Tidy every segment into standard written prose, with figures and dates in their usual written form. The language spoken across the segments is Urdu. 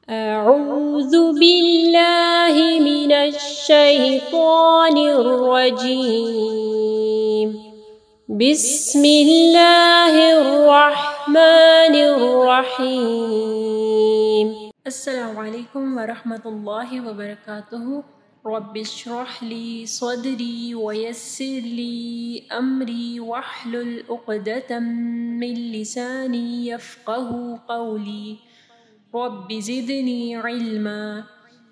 أعوذ بالله من الشيطان الرجيم بسم الله الرحمن الرحيم السلام عليكم ورحمة الله وبركاته رب اشرح لي صدري ويسر لي أمري واحلل عقدة من لساني يفقه قولي رب زدني علما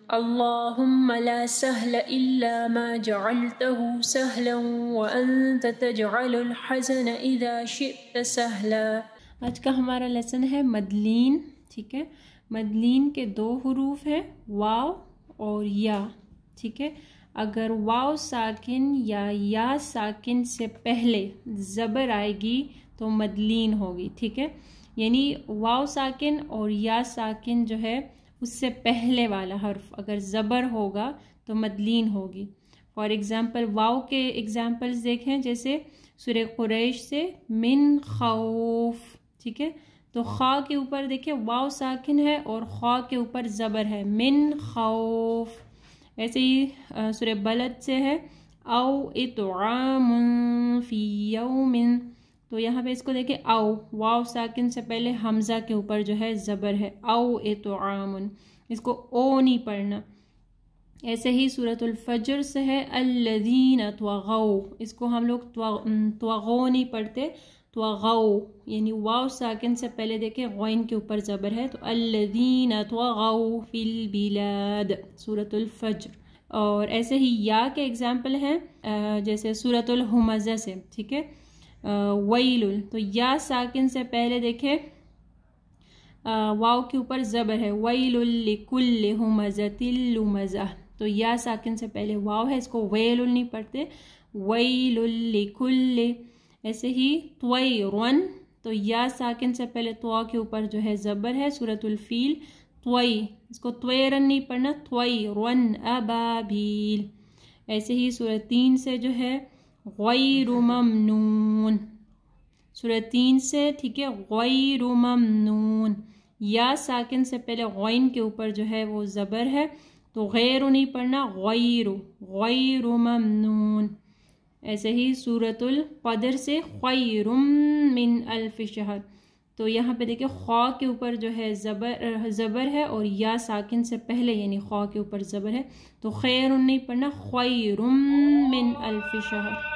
اللهم لا سهل إلا ما جعلته سهلا وأنت تجعل الحزن إذا شئت سهلا۔ آج کا ہمارا لیسن ہے مدلین، ٹھیک ہے۔ مدلین کے دو حروف ہیں، واو اور یا، ٹھیک ہے۔ اگر واو ساکن یا ساکن سے پہلے زبر آئے گی تو مدلین ہوگی، ٹھیک ہے۔ یعنی واو ساکن اور یا ساکن جو ہے اس سے پہلے والا حرف اگر زبر ہوگا تو مدلین ہوگی۔ فار ایگزامپل واو کے ایگزامپلز دیکھیں، جیسے سورہ قریش سے من خوف، ٹھیک ہے۔ تو خا کے اوپر دیکھیں واو ساکن ہے اور خا کے اوپر زبر ہے، من خوف۔ ایسے ہی سورہ بلد سے ہے او اطعام فی یوم، تو یہاں پہ اس کو دیکھیں او، واو ساکن سے پہلے حمزہ کے اوپر جو ہے زبر ہے، او اطعام، اس کو او نہیں پڑھنا۔ ایسے ہی سورۃ الفجر سے ہے الذین طغوا، اس کو ہم لوگ طغوا نہیں پڑھتے، طغوا، یعنی واو ساکن سے پہلے دیکھیں غین کے اوپر زبر ہے، تو الذین طغوا فی البلاد، سورۃ الفجر۔ اور ایسے ہی یا کے ایگزامپل ہیں، جیسے سورۃ الہمزہ سے، ٹھیک ہے، ویل، تو یا ساکن سے پہلے دیکھیں واو کے اوپر زبر ہے، ویل لکل ہمزۃ لمزہ، تو یا ساکن سے پہلے واو ہے، اس کو ویل نہیں پڑھتے، ویل لکل۔ ایسے ہی طویرن، تو یا ساکن سے پہلے طوا کے اوپر جو ہے زبر ہے، سورۃ الفیل، طوی، اس کو طویرن نہیں پڑھنا، طویرن ابابیل۔ ایسے ہی سورہ 3 سے جو ہے غیر ممنون، سورہ 3 سے، ٹھیک ہے، غیر ممنون، یا ساکن سے پہلے غین کے اوپر جو ہے وہ زبر ہے، تو غیر نہیں پڑھنا، غیر ممنون۔ ایسے ہی سورۃ القدر سے خیر من الف شہر، تو یہاں پہ دیکھیں خوا کے اوپر جو ہے زبر ہے اور یا ساکن سے پہلے یعنی خوا کے اوپر زبر ہے، تو خیر نہیں پڑھنا، خیر من الف شہر۔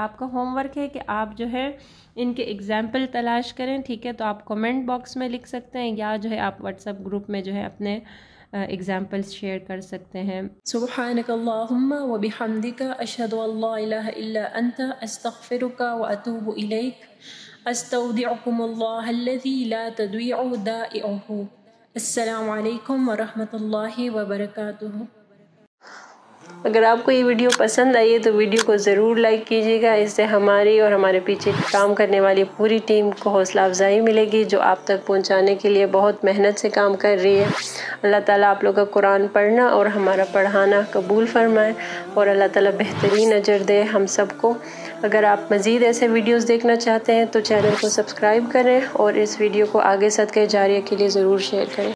آپ کا ہوم ورک ہے کہ آپ جو ہے ان کے ایگزامپل تلاش کریں، ٹھیک ہے، تو آپ کومنٹ باکس میں لکھ سکتے ہیں یا جو ہے آپ واٹس ایپ گروپ میں جو ہے اپنے ایگزامپلز شیئر کر سکتے ہیں۔ سبحانک اللہم وبحمدک، اشہد ان لا الہ الا انت، استغفرک واتوب الیک، استودعکم اللہ الذی لا تضیع ودائعہ۔ السلام علیکم ورحمۃ اللہ وبرکاتہ۔ اگر آپ کو یہ ویڈیو پسند آئی ہے تو ویڈیو کو ضرور لائک کیجیے گا، اس سے ہماری اور ہمارے پیچھے کام کرنے والی پوری ٹیم کو حوصلہ افزائی ملے گی، جو آپ تک پہنچانے کے لیے بہت محنت سے کام کر رہی ہے۔ اللہ تعالیٰ آپ لوگ کا قرآن پڑھنا اور ہمارا پڑھانا قبول فرمائے، اور اللہ تعالیٰ بہترین اجر دے ہم سب کو۔ اگر آپ مزید ایسے ویڈیوز دیکھنا چاہتے ہیں تو چینل کو سبسکرائب کریں اور اس ویڈیو کو آگے صدقہ جاریہ کے لیے ضرور شیئر کریں۔